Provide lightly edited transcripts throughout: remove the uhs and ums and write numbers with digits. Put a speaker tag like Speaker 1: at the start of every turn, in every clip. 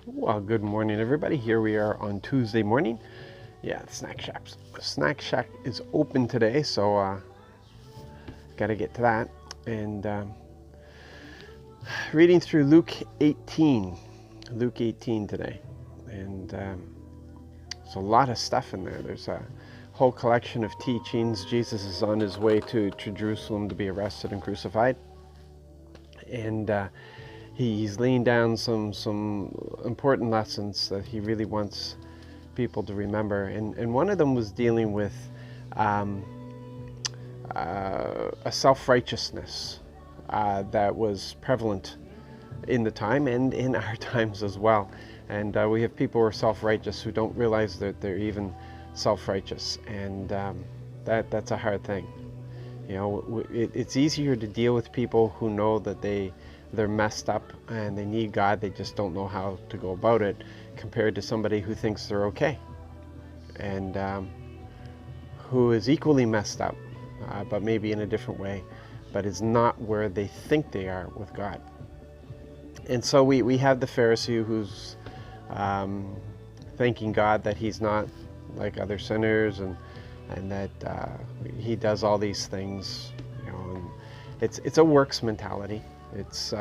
Speaker 1: Well, good morning, everybody. Here we are on Tuesday morning. Yeah, the Snack Shack is open today, so got to get to that. And reading through Luke 18, Luke 18 today, and there's a lot of stuff in there. There's a whole collection of teachings. Jesus is on his way to Jerusalem to be arrested and crucified, and he's laying down some important lessons that he really wants people to remember. And one of them was dealing with a self-righteousness that was prevalent in the time and in our times as well. And we have people who are self-righteous who don't realize that they're even self-righteous, and that's a hard thing. You know, it's easier to deal with people who know that they're messed up and they need God, they just don't know how to go about it, compared to somebody who thinks they're okay and who is equally messed up, but maybe in a different way, but is not where they think they are with God. And so we have the Pharisee who's thanking God that he's not like other sinners, and that he does all these things, you know, and it's a works mentality. It's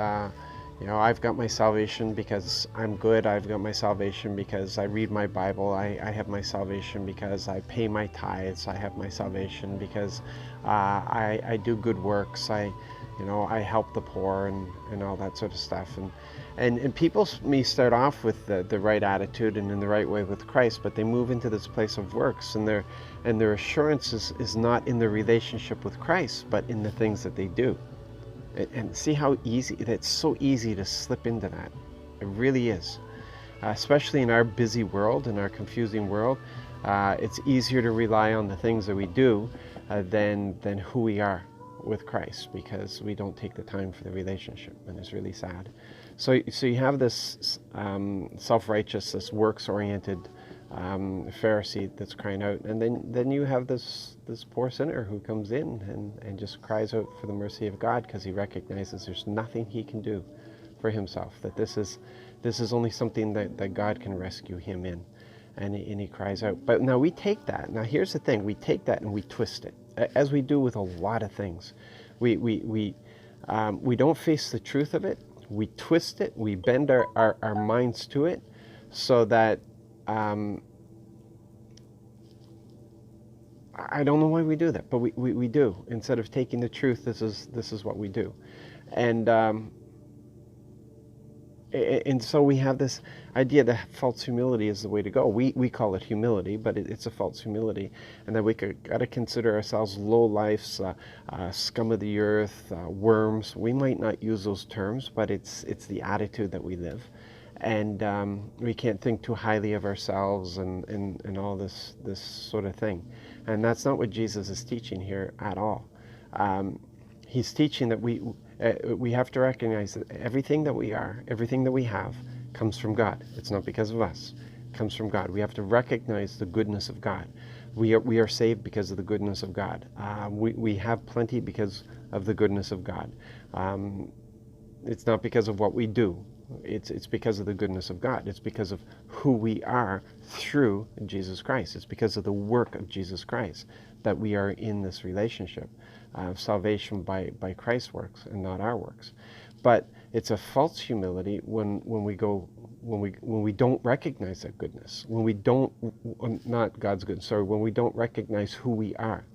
Speaker 1: you know, I've got my salvation because I'm good. I've got my salvation because I read my Bible. I have my salvation because I pay my tithes. I have my salvation because I do good works. You know, I help the poor and all that sort of stuff. And people may start off with the right attitude and in the right way with Christ, but they move into this place of works, and their assurance is not in their relationship with Christ, but in the things that they do. And see how easy, it's so easy to slip into that. It really is. Especially in our busy world, in our confusing world, it's easier to rely on the things that we do than who we are with Christ, because we don't take the time for the relationship, and it's really sad. So you have this self-righteous, this works-oriented Pharisee that's crying out, and then you have this poor sinner who comes in and just cries out for the mercy of God, because he recognizes there's nothing he can do for himself, that this is only something that God can rescue him in, and he cries out. But now we take that. Now here's the thing: we take that and we twist it, as we do with a lot of things. We don't face the truth of it. We twist it. We bend our minds to it, so that I don't know why we do that, but we do. Instead of taking the truth, this is what we do, and so we have this idea that false humility is the way to go. We call it humility, but it's a false humility, and that we got to consider ourselves low lifes, scum of the earth, worms. We might not use those terms, but it's the attitude that we live. And we can't think too highly of ourselves and all this sort of thing. And that's not what Jesus is teaching here at all. He's teaching that we have to recognize that everything that we are, everything that we have, comes from God. It's not because of us. It comes from God. We have to recognize the goodness of God. We are saved because of the goodness of God. We have plenty because of the goodness of God. It's not because of what we do. It's because of the goodness of God. It's because of who we are through Jesus Christ. It's because of the work of Jesus Christ that we are in this relationship of salvation by Christ's works and not our works. But it's a false humility when we don't recognize that goodness, when we don't, not God's goodness, sorry, when we don't recognize who we are.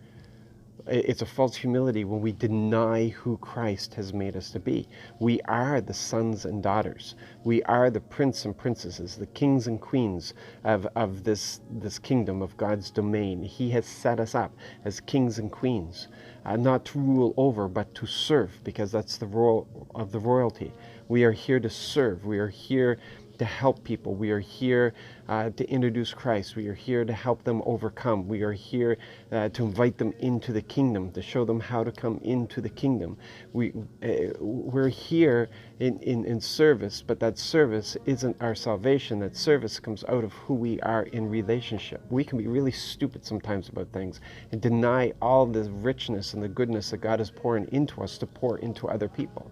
Speaker 1: It's a false humility when we deny who Christ has made us to be. We are the sons and daughters. We are the prince and princesses, the kings and queens of this kingdom, of God's domain. He has set us up as kings and queens, not to rule over, but to serve, because that's the role of the royalty. We are here to serve. We are here to help people. We are here to introduce Christ. We are here to help them overcome. We are here to invite them into the kingdom, to show them how to come into the kingdom. We're here in service, but that service isn't our salvation. That service comes out of who we are in relationship. We can be really stupid sometimes about things and deny all the richness and the goodness that God is pouring into us to pour into other people.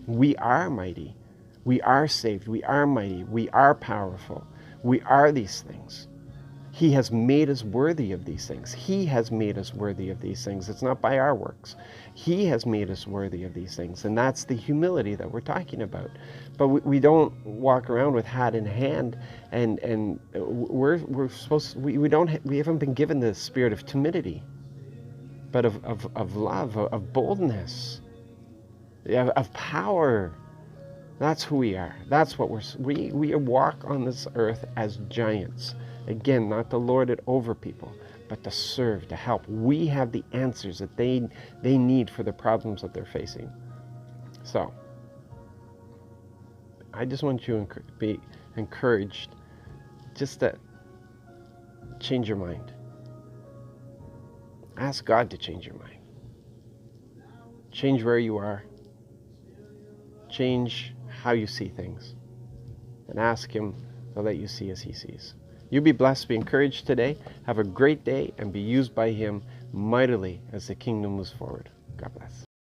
Speaker 1: We are mighty. We are saved. We are mighty. We are powerful. We are these things. He has made us worthy of these things. He has made us worthy of these things. It's not by our works. He has made us worthy of these things. And that's the humility that we're talking about. But we don't walk around with hat in hand, and we're supposed, we haven't been given the spirit of timidity, but of love, of boldness, of power. That's who we are. That's what we walk on this earth as giants. Again, not to lord it over people, but to serve, to help. We have the answers that they need for the problems that they're facing. So, I just want you to be encouraged just to change your mind. Ask God to change your mind. Change where you are. Change how you see things. And ask Him to let you see as He sees. You be blessed, be encouraged today. Have a great day and be used by Him mightily as the kingdom moves forward. God bless.